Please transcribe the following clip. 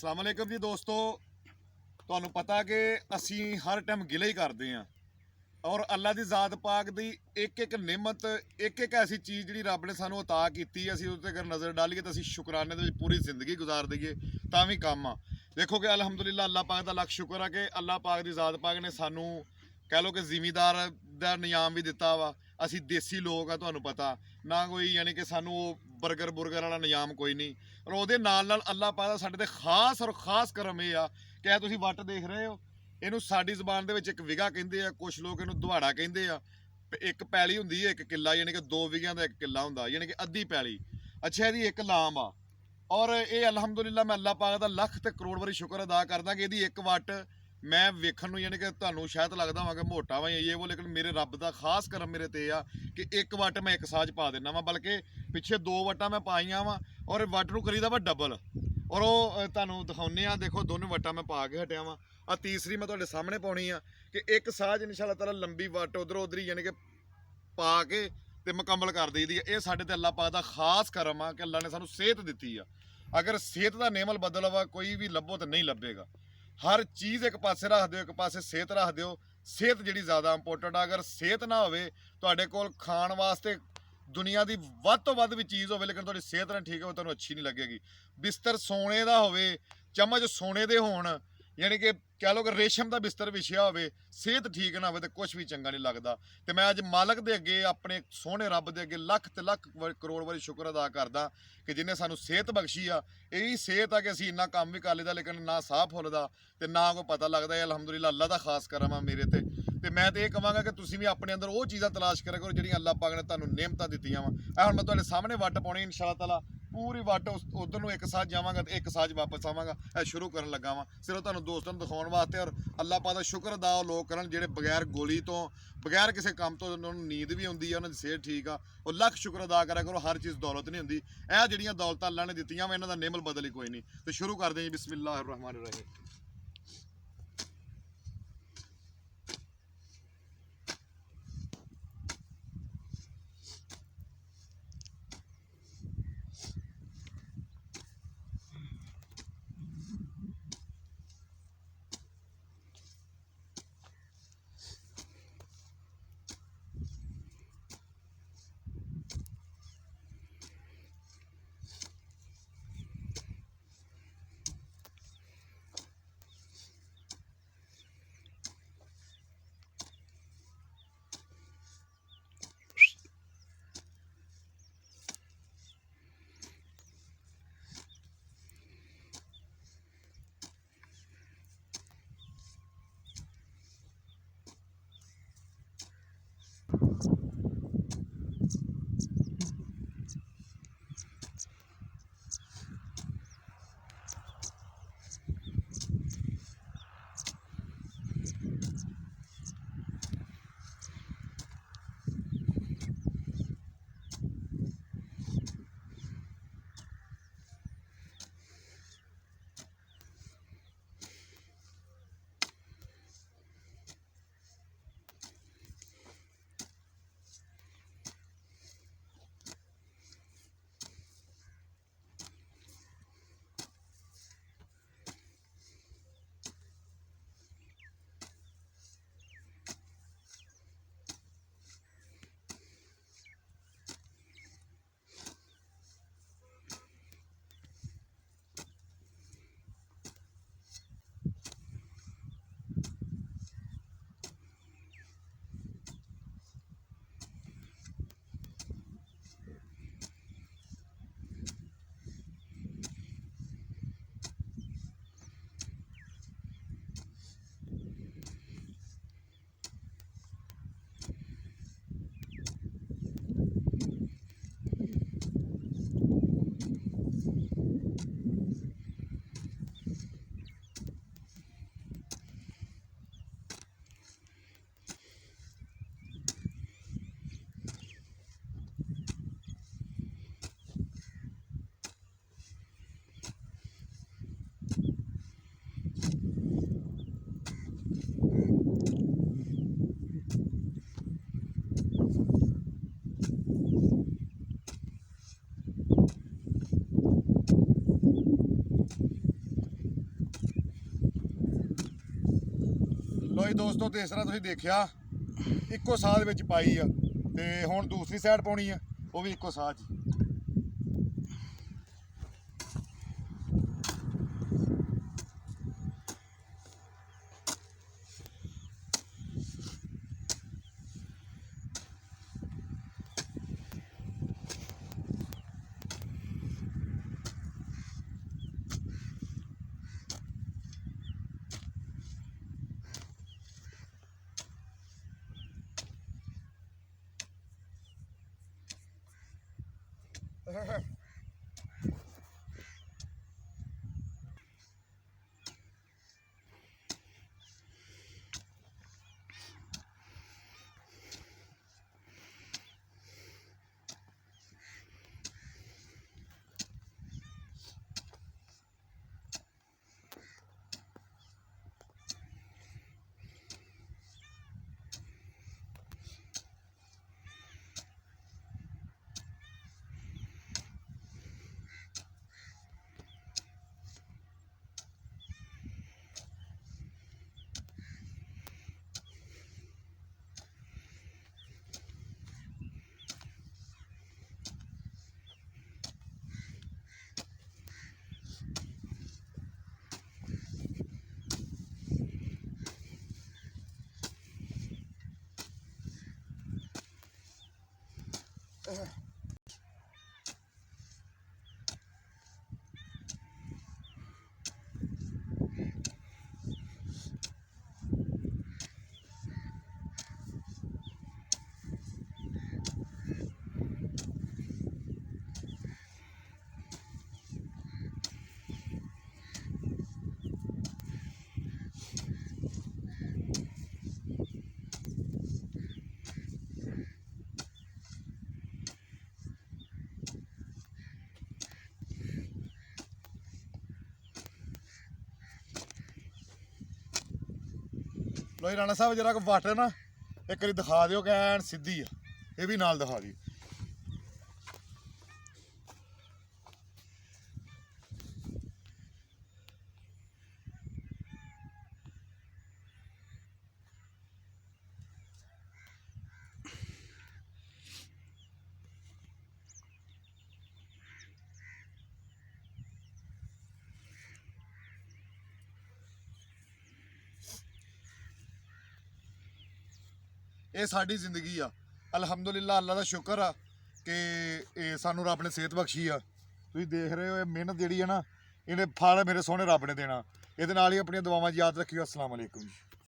ਸਲਾਮੁਅਲੈਕਮ ਜੀ ਦੋਸਤੋ। ਤੁਹਾਨੂੰ ਪਤਾ ਕਿ ਅਸੀਂ ਹਰ ਟਾਈਮ ਗਿਲੇ ਹੀ ਕਰਦੇ ਹਾਂ ਔਰ ਅੱਲਾ ਦੀ ਜ਼ਾਤ ਪਾਕ ਦੀ ਇੱਕ ਇੱਕ ਨਿਮਤ, ਇੱਕ ਇੱਕ ਐਸੀ ਚੀਜ਼ ਜਿਹੜੀ ਰੱਬ ਨੇ ਸਾਨੂੰ ਅਤਾ ਕੀਤੀ, ਅਸੀਂ ਉਹਦੇ ਤੇ ਅਗਰ ਨਜ਼ਰ ਡਾਲੀਏ ਤਾਂ ਅਸੀਂ ਸ਼ੁਕਰਾਨੇ ਦੇ ਵਿੱਚ ਪੂਰੀ ਜ਼ਿੰਦਗੀ ਗੁਜ਼ਾਰ ਦਈਏ ਤਾਂ ਵੀ ਕੰਮ ਆ। ਦੇਖੋ ਕਿ ਅਲਹਮਦੁਲਿਲਾ ਅੱਲਾ ਪਾਕ ਦਾ ਲੱਖ ਸ਼ੁਕਰ ਆ ਕਿ ਅੱਲਾ ਪਾਕ ਦੀ ਜ਼ਾਤ ਪਾਕ ਨੇ ਸਾਨੂੰ ਕਹਿ ਲਓ ਕਿ ਜ਼ਿਮੀਦਾਰ ਦਾ ਨਿਯਾਮ ਵੀ ਦਿੱਤਾ ਵਾ। ਅਸੀਂ ਦੇਸੀ ਲੋਕ ਆ, ਤੁਹਾਨੂੰ ਪਤਾ ਨਾ ਕੋਈ ਯਾਨੀ ਕਿ ਸਾਨੂੰ ਉਹ ਬਰਗਰ ਵਾਲਾ ਨਿਯਾਮ ਕੋਈ ਨਹੀਂ। ਔਰ ਉਹਦੇ ਨਾਲ ਅੱਲਾ ਪਾਕ ਦਾ ਸਾਡੇ ਤੇ ਖਾਸ ਔਰ ਖਾਸ ਕਰਮ ਇਹ ਆ ਕਿ ਇਹ ਤੁਸੀਂ ਵੱਟ ਦੇਖ ਰਹੇ ਹੋ, ਇਹਨੂੰ ਸਾਡੀ ਜ਼ਬਾਨ ਦੇ ਵਿੱਚ ਇੱਕ ਵਿਗਾ ਕਹਿੰਦੇ ਆ, ਕੁਛ ਲੋਕ ਇਹਨੂੰ ਦੁਹਾੜਾ ਕਹਿੰਦੇ ਆ। ਇੱਕ ਪੈਲੀ ਹੁੰਦੀ ਹੈ, ਇੱਕ ਕਿੱਲਾ, ਯਾਨੀ ਕਿ 2 ਵਿਗਿਆਂ ਦਾ ਇੱਕ ਕਿੱਲਾ ਹੁੰਦਾ, ਯਾਨੀ ਕਿ ਅੱਧੀ ਪੈਲੀ। ਅੱਛਾ, ਇਹਦੀ ਇੱਕ ਲਾਮ ਆ ਔਰ ਇਹ ਅਲਹਮਦੁਲਿਲਾ ਮੈਂ ਅੱਲਾ ਪਾਕ ਦਾ ਲੱਖ ਤੇ ਕਰੋੜ ਵਾਰੀ ਸ਼ੁਕਰ ਅਦਾ ਕਰਦਾ ਕਿ ਇਹਦੀ ਇੱਕ ਵੱਟ ਮੈਂ ਵੇਖਣ ਨੂੰ, ਯਾਨੀ ਕਿ ਤੁਹਾਨੂੰ ਸ਼ਾਇਦ ਲੱਗਦਾ ਹੋਵਾਂਗਾ ਮੋਟਾ ਵਾ ਇਹ ਉਹ, ਲੇਕਿਨ ਮੇਰੇ ਰੱਬ ਦਾ ਖਾਸ ਕਰਮ ਮੇਰੇ ਤੇ ਆ ਕਿ ਇੱਕ ਵੱਟ ਮੈਂ ਇੱਕ ਸਾਜ ਪਾ ਦਿੰਦਾ ਵਾ, ਬਲਕਿ ਪਿੱਛੇ 2 ਵੱਟਾਂ ਮੈਂ ਪਾਈਆਂ ਵਾ ਔਰ ਵੱਟ ਨੂੰ ਕਰੀਦਾ ਵਾ ਡਬਲ। ਔਰ ਉਹ ਤੁਹਾਨੂੰ ਦਿਖਾਉਂਦੇ ਆ, ਦੇਖੋ ਦੋਨੋਂ ਵੱਟਾਂ ਮੈਂ ਪਾ ਕੇ ਹਟਿਆ ਵਾਂ। ਆ ਤੀਸਰੀ ਮੈਂ ਤੁਹਾਡੇ ਸਾਹਮਣੇ ਪਾਉਣੀ ਆ ਕਿ ਇੱਕ ਸਾਜ ਇਨਸ਼ਾਅੱਲਾ ਤਾਲਾ ਲੰਬੀ ਵੱਟ ਉਧਰੋਂ ਉਧਰੀ ਯਾਨੀ ਕਿ ਪਾ ਕੇ ਤੇ ਮੁਕੰਮਲ ਕਰ ਦਈਦੀ ਆ। ਇਹ ਸਾਡੇ ਤੇ ਅੱਲਾ ਪਾਕ ਦਾ ਖਾਸ ਕਰਮ ਆ ਕਿ ਅੱਲਾ ਨੇ ਸਾਨੂੰ ਸਿਹਤ ਦਿੱਤੀ ਆ। ਅਗਰ ਸਿਹਤ ਦਾ ਨੇਮਲ ਬਦਲ ਵਾ ਕੋਈ ਵੀ ਲੱਭੋ ਤਾਂ ਨਹੀਂ ਲੱਭੇਗਾ। ਹਰ ਚੀਜ਼ ਇੱਕ ਪਾਸੇ ਰੱਖ ਦਿਓ, ਇੱਕ ਪਾਸੇ ਸਿਹਤ ਰੱਖ ਦਿਓ। ਸਿਹਤ ਜਿਹੜੀ ਜ਼ਿਆਦਾ ਇੰਪੋਰਟੈਂਟ ਆ। ਅਗਰ ਸਿਹਤ ਨਾ ਹੋਵੇ ਤੁਹਾਡੇ ਕੋਲ ਖਾਣ ਵਾਸਤੇ ਦੁਨੀਆ ਦੀ ਵੱਧ ਤੋਂ ਵੱਧ ਵੀ ਚੀਜ਼ ਹੋਵੇ, ਲੇਕਿਨ ਤੁਹਾਡੀ ਸਿਹਤ ਨਾ ਠੀਕ ਹੋਵੇ ਤੁਹਾਨੂੰ ਅੱਛੀ ਨਹੀਂ ਲੱਗੇਗੀ। ਬਿਸਤਰ ਸੋਨੇ ਦਾ ਹੋਵੇ, ਚਮਚ ਸੋਨੇ ਦੇ ਹੋਣ, ਯਾਨੀ ਕਿ ਕਹਿ ਲਓ ਕਿ ਰੇਸ਼ਮ ਦਾ ਬਿਸਤਰ ਵਿਛਿਆ ਹੋਵੇ, ਸਿਹਤ ਠੀਕ ਨਾ ਹੋਵੇ ਤੇ ਕੁਝ ਵੀ ਚੰਗਾ ਨਹੀਂ ਲੱਗਦਾ। ਤੇ ਮੈਂ ਅੱਜ ਮਾਲਕ ਦੇ ਅੱਗੇ, ਆਪਣੇ ਸੋਹਣੇ ਰੱਬ ਦੇ ਅੱਗੇ ਲੱਖ ਤੇ ਲੱਖ ਕਰੋੜ ਵਾਰੀ ਸ਼ੁਕਰ ਅਦਾ ਕਰਦਾ ਕਿ ਜਿਹਨੇ ਸਾਨੂੰ ਸਿਹਤ ਬਖਸ਼ੀ ਆ। ਇਹੀ ਸਿਹਤ ਆ ਕਿ ਅਸੀਂ ਇੰਨਾ ਕੰਮ ਵੀ ਕਰ ਲਈਦਾ, ਲੇਕਿਨ ਨਾ ਸਾਹ ਫੁੱਲਦਾ ਤੇ ਨਾ ਕੋਈ ਪਤਾ ਲੱਗਦਾ। ਇਹ ਅਲਹਮਦੁਲਿਲਾ ਅੱਲਾ ਦਾ ਖਾਸ ਕਰਮ ਆ ਮੇਰੇ ਤੇ ਮੈਂ ਤੇ ਇਹ ਕਹਾਂਗਾ ਕਿ ਤੁਸੀਂ ਵੀ ਆਪਣੇ ਅੰਦਰ ਉਹ ਚੀਜ਼ਾਂ ਤਲਾਸ਼ ਕਰਿਆ ਕਰੋ ਜਿਹੜੀਆਂ ਅੱਲਾ ਪਾਕ ਨੇ ਤੁਹਾਨੂੰ ਨਿਮਤਾਂ ਦਿੱਤੀਆਂ ਵਾ। ਇਹ ਹੁਣ ਮੈਂ ਤੁਹਾਡੇ ਸਾਹਮਣੇ ਵੱਟ ਪਾਉਣੀ ਇਨਸ਼ਾ ਤਾਲਾ, ਪੂਰੀ ਵੱਟ ਉਧਰ ਨੂੰ ਇੱਕ ਸਾਜ ਜਾਵਾਂਗਾ ਤੇ ਇੱਕ ਸਾਜ ਵਾਪਸ ਆਵਾਂਗਾ। ਇਹ ਸ਼ੁਰੂ ਕਰਨ ਲੱਗਾ ਵਾਂ ਸਿਰਫ ਤੁਹਾਨੂੰ ਦੋਸਤਾਂ ਨੂੰ ਦਿਖਾਉਣ ਵਾਸਤੇ। ਔਰ ਅੱਲਾ ਪਾਕ ਦਾ ਸ਼ੁਕਰ ਅਦਾ ਉਹ ਲੋਕ ਕਰਨ ਜਿਹੜੇ ਬਗੈਰ ਗੋਲੀ ਤੋਂ, ਬਗੈਰ ਕਿਸੇ ਕੰਮ ਤੋਂ ਉਹਨਾਂ ਨੂੰ ਨੀਂਦ ਵੀ ਆਉਂਦੀ ਆ, ਉਹਨਾਂ ਦੀ ਸਿਹਤ ਠੀਕ ਆ। ਉਹ ਲੱਖ ਸ਼ੁਕਰ ਅਦਾ ਕਰਿਆ ਕਰੋ। ਹਰ ਚੀਜ਼ ਦੌਲਤ ਨਹੀਂ ਹੁੰਦੀ। ਇਹ ਜਿਹੜੀਆਂ ਦੌਲਤਾਂ ਅੱਲਾ ਨੇ ਦਿੱਤੀਆਂ ਵਾ ਇਹਨਾਂ ਦਾ ਨੇਮਲ ਬਦਲ ਹੀ ਕੋਈ ਨਹੀਂ। ਤੇ ਸ਼ੁਰੂ ਕਰਦੇ ਹਾਂ ਜੀ, ਬਿਸਮਿਲ੍ਲਾਹਿਰ ਰਹਿਮਾਨਿਰ ਰਹੀਮ। ਲੋ ਜੀ ਦੋਸਤੋ, ਤੇ ਇਸ ਤਰ੍ਹਾਂ ਤੁਸੀਂ ਦੇਖਿਆ ਇੱਕੋ ਸਾਹ ਦੇ ਵਿੱਚ ਪਾਈ ਆ, ਤੇ ਹੁਣ ਦੂਸਰੀ ਸਾਈਡ ਪਾਉਣੀ ਆ, ਉਹ ਵੀ ਇੱਕੋ ਸਾਹ 'ਚ ਹੀ। ਲੋ ਜੀ ਰਾਣਾ ਸਾਹਿਬ, ਜਰਾ ਕੋ ਵੱਟ ਨਾ ਇੱਕ ਵਾਰੀ ਦਿਖਾ ਦਿਓ ਕਿ ਐਨ ਸਿੱਧੀ ਆ, ਇਹ ਵੀ ਨਾਲ ਦਿਖਾ ਦਿਓ। ਇਹ ਸਾਡੀ ਜ਼ਿੰਦਗੀ ਆ। ਅਲਹਮਦੁਲਿਲਾ, ਅੱਲਾ ਦਾ ਸ਼ੁਕਰ ਆ ਕਿ ਇਹ ਸਾਨੂੰ ਰੱਬ ਨੇ ਸਿਹਤ ਬਖਸ਼ੀ ਆ। ਤੁਸੀਂ ਦੇਖ ਰਹੇ ਹੋ ਇਹ ਮਿਹਨਤ ਜਿਹੜੀ ਆ ਨਾ, ਇਹਨੇ ਫਲ ਮੇਰੇ ਸੋਹਣੇ ਰੱਬ ਨੇ ਦੇਣਾ। ਇਹਦੇ ਨਾਲ ਹੀ ਆਪਣੀਆਂ ਦੁਆਵਾਂ ਯਾਦ ਰੱਖਿਓ। ਅਸਲਾਮ ਅਲੈਕੁਮ ਜੀ।